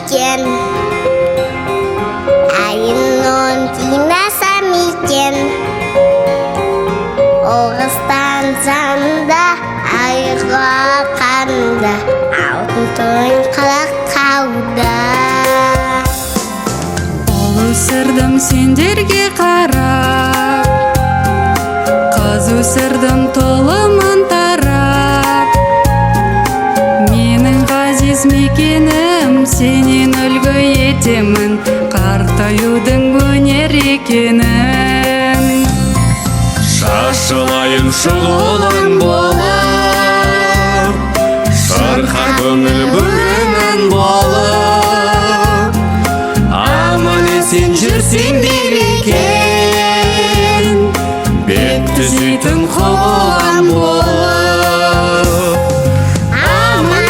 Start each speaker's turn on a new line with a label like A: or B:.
A: екен, айынын тимесем екен, оғыстан заңда, айға қанда, алтын тойын қалақ қауда.
B: Ол өсірдім сендерге қарап, қыз өсірдім толымын тарап. Менің ғазиз мекенім, сенен үлгі етемін, қартаюдың өнер екенін.
C: Шашылайын шұғылың болып, шырқа көңіл